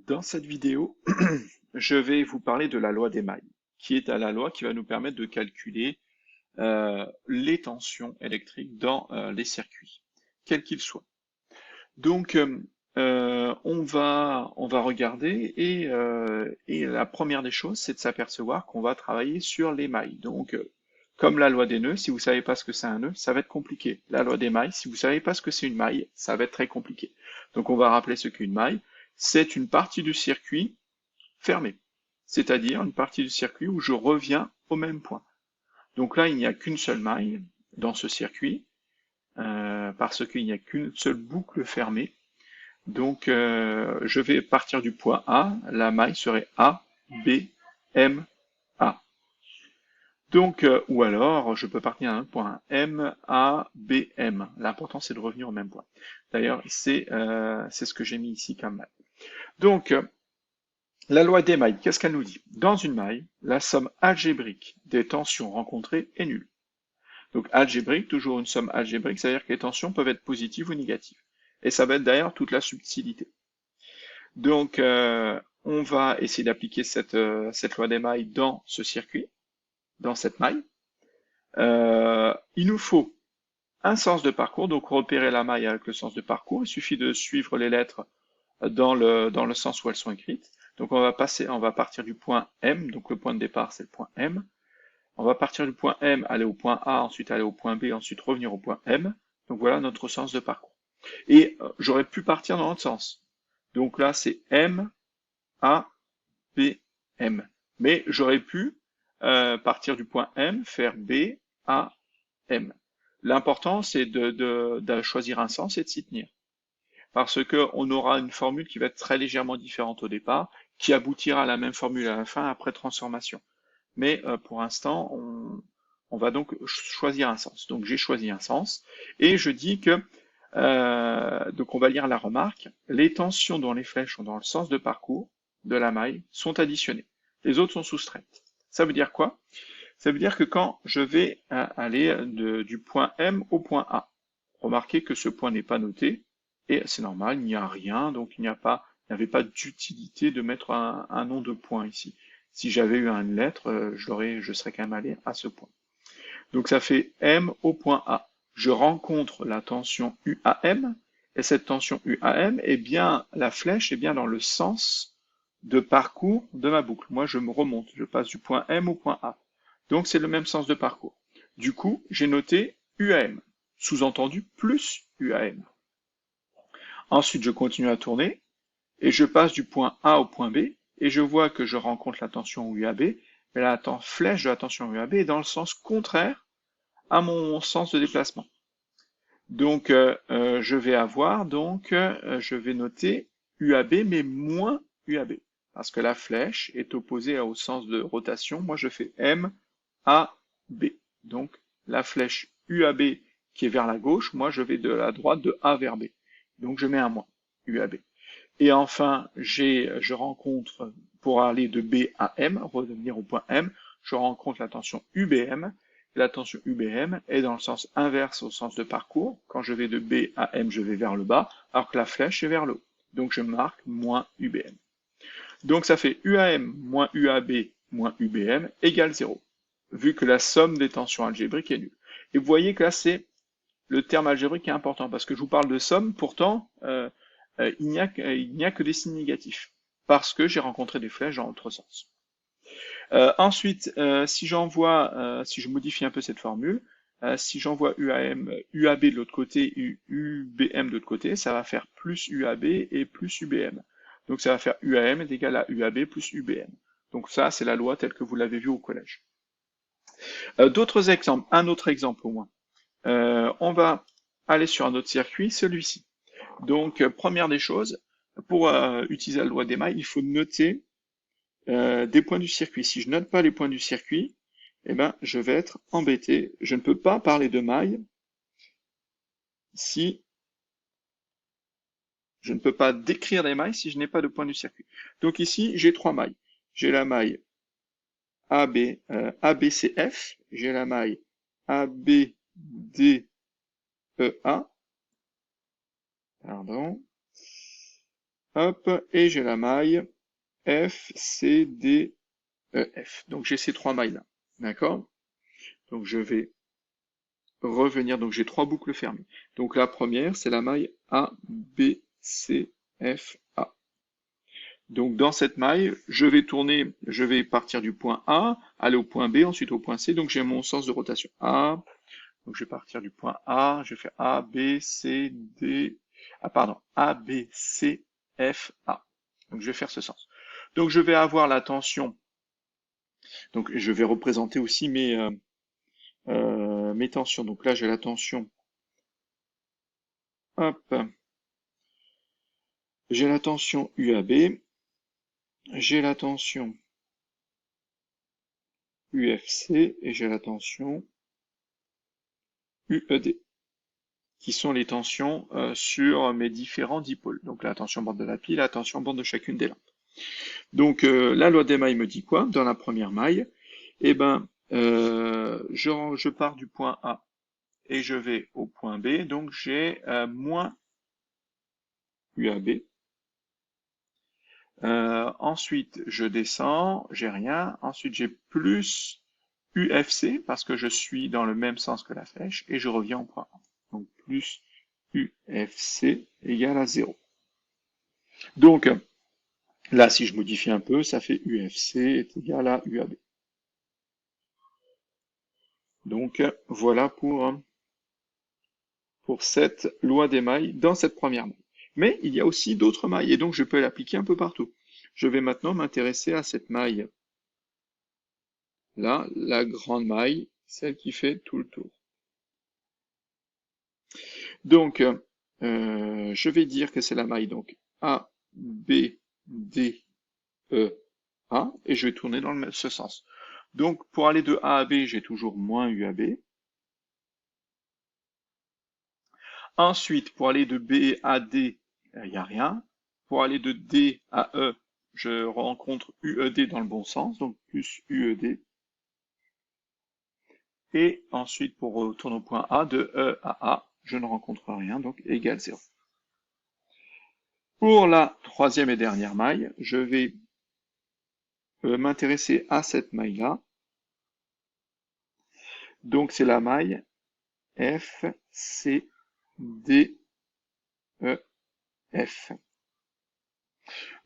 Dans cette vidéo, je vais vous parler de la loi des mailles, qui est la loi qui va nous permettre de calculer les tensions électriques dans les circuits, quels qu'ils soient. Donc, on va regarder et la première des choses, c'est de s'apercevoir qu'on va travailler sur les mailles. Donc, comme la loi des nœuds, si vous savez pas ce que c'est un nœud, ça va être compliqué. La loi des mailles, si vous savez pas ce que c'est une maille, ça va être très compliqué. Donc, on va rappeler ce qu'est une maille. C'est une partie du circuit fermée, c'est-à-dire une partie du circuit où je reviens au même point. Donc là, il n'y a qu'une seule maille dans ce circuit, parce qu'il n'y a qu'une seule boucle fermée. Donc, je vais partir du point A, la maille serait A, B, M, A. Donc, ou alors, je peux partir d'un point M, A, B, M. L'important, c'est de revenir au même point. D'ailleurs, c'est ce que j'ai mis ici comme maille. Donc, la loi des mailles, qu'est-ce qu'elle nous dit? Dans une maille, la somme algébrique des tensions rencontrées est nulle. Donc, algébrique, toujours une somme algébrique, c'est-à-dire que les tensions peuvent être positives ou négatives. Et ça va être d'ailleurs toute la subtilité. Donc, on va essayer d'appliquer cette loi des mailles dans ce circuit, dans cette maille. Il nous faut un sens de parcours, donc repérer la maille avec le sens de parcours. Il suffit de suivre les lettres dans le sens où elles sont écrites. Donc, on va partir du point M, donc le point de départ, c'est le point M. On va partir du point M, aller au point A, ensuite aller au point B, ensuite revenir au point M. Donc, voilà notre sens de parcours. Et j'aurais pu partir dans l'autre sens. Donc là, c'est M, A, B, M. Mais j'aurais pu partir du point M, faire B, A, M. L'important, c'est de choisir un sens et de s'y tenir. Parce qu'on aura une formule qui va être très légèrement différente au départ, qui aboutira à la même formule à la fin après transformation. Mais pour l'instant, on va donc choisir un sens. Donc j'ai choisi un sens, et je dis que, donc on va lire la remarque, les tensions dont les flèches sont dans le sens de parcours de la maille sont additionnées. Les autres sont soustraites. Ça veut dire quoi? Ça veut dire que quand je vais aller du point M au point A, remarquez que ce point n'est pas noté, et c'est normal, il n'y a rien, donc il n'y avait pas d'utilité de mettre un nom de point ici. Si j'avais eu une lettre, je serais quand même allé à ce point. Donc ça fait M au point A. Je rencontre la tension UAM, et cette tension UAM, eh bien, la flèche est bien dans le sens de parcours de ma boucle. Moi, je me remonte, je passe du point M au point A. Donc c'est le même sens de parcours. Du coup, j'ai noté UAM, sous-entendu plus UAM. Ensuite, je continue à tourner, et je passe du point A au point B, et je vois que je rencontre la tension UAB, mais la flèche de la tension UAB est dans le sens contraire à mon sens de déplacement. Donc, je vais noter UAB, mais moins UAB, parce que la flèche est opposée au sens de rotation. Moi, je fais M, A, B. Donc, la flèche UAB qui est vers la gauche, moi, je vais de la droite de A vers B. Donc, je mets un moins, UAB. Et enfin, je rencontre, pour aller de B à M, revenir au point M, je rencontre la tension UBM. La tension UBM est dans le sens inverse au sens de parcours. Quand je vais de B à M, je vais vers le bas, alors que la flèche est vers le haut. Donc je marque moins UBM. Donc ça fait UAM moins UAB moins UBM égale 0, vu que la somme des tensions algébriques est nulle. Et vous voyez que là, c'est le terme algébrique qui est important, parce que je vous parle de somme, pourtant, il n'y a que des signes négatifs, parce que j'ai rencontré des flèches dans l'autre sens. Ensuite, si je modifie un peu cette formule, si j'envoie UAB de l'autre côté et UBM de l'autre côté, ça va faire plus UAB et plus UBM. Donc ça va faire UAM est égal à UAB plus UBM. Donc ça, c'est la loi telle que vous l'avez vue au collège. D'autres exemples, un autre exemple au moins. On va aller sur un autre circuit, celui-ci. Donc, première des choses, pour utiliser la loi des mailles, il faut noter des points du circuit. Si je note pas les points du circuit, eh ben, je vais être embêté. Je ne peux pas parler de mailles si je ne peux pas décrire des mailles si je n'ai pas de points du circuit. Donc ici, j'ai trois mailles. J'ai la maille ABCF, j'ai la maille ABDEA, pardon, hop, et j'ai la maille F, C, D, E, F. Donc j'ai ces trois mailles-là. D'accord? Donc je vais revenir, donc j'ai trois boucles fermées. Donc la première, c'est la maille A, B, C, F, A. Donc dans cette maille, je vais tourner, je vais partir du point A, aller au point B, ensuite au point C, donc j'ai mon sens de rotation. A, donc je vais partir du point A, je fais A, B, C, D, A, B, C, F, A. Donc je vais faire ce sens. Donc je vais avoir la tension, donc je vais représenter aussi mes tensions. Donc là j'ai la tension, hop, j'ai la tension UAB, j'ai la tension UFC et j'ai la tension UED, qui sont les tensions sur mes différents dipôles. Donc la tension bande de la pile, la tension bande de chacune des lampes. Donc la loi des mailles me dit quoi? Dans la première maille, eh ben, je pars du point A et je vais au point B, donc j'ai moins UAB. Ensuite, je descends, j'ai rien. Ensuite, j'ai plus UFC parce que je suis dans le même sens que la flèche et je reviens au point A. Donc plus UFC égale à 0. Donc là, si je modifie un peu, ça fait UFC est égal à UAB. Donc voilà pour cette loi des mailles dans cette première maille. Mais il y a aussi d'autres mailles et donc je peux l'appliquer un peu partout. Je vais maintenant m'intéresser à cette maille là, la grande maille, celle qui fait tout le tour. Donc, je vais dire que c'est la maille donc A, B, D, E, A, et je vais tourner dans ce sens. Donc, pour aller de A à B, j'ai toujours moins UAB. Ensuite, pour aller de B à D, il n'y a rien. Pour aller de D à E, je rencontre UED dans le bon sens, donc plus UED. Et ensuite, pour retourner au point A, de E à A, je ne rencontre rien, donc égal 0. Pour la troisième et dernière maille, je vais m'intéresser à cette maille-là. Donc c'est la maille F, C, D, E, F.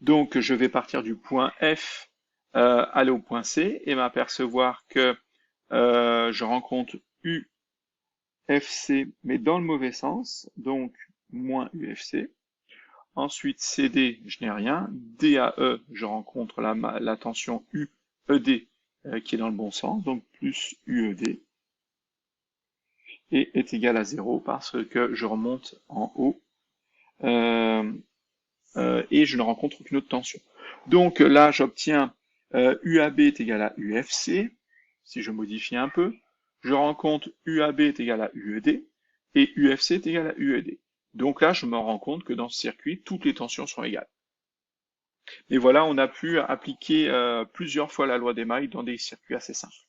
Donc je vais partir du point F, aller au point C et m'apercevoir que je rencontre U, FC, mais dans le mauvais sens, donc moins UFC. Ensuite, CD, je n'ai rien. DAE, je rencontre la tension UED qui est dans le bon sens, donc plus UED. Et est égal à 0 parce que je remonte en haut et je ne rencontre aucune autre tension. Donc là, j'obtiens UAB est égal à UFC, si je modifie un peu. Je rencontre UAB est égal à UED et UFC est égal à UED. Donc là, je me rends compte que dans ce circuit, toutes les tensions sont égales. Et voilà, on a pu appliquer plusieurs fois la loi des mailles dans des circuits assez simples.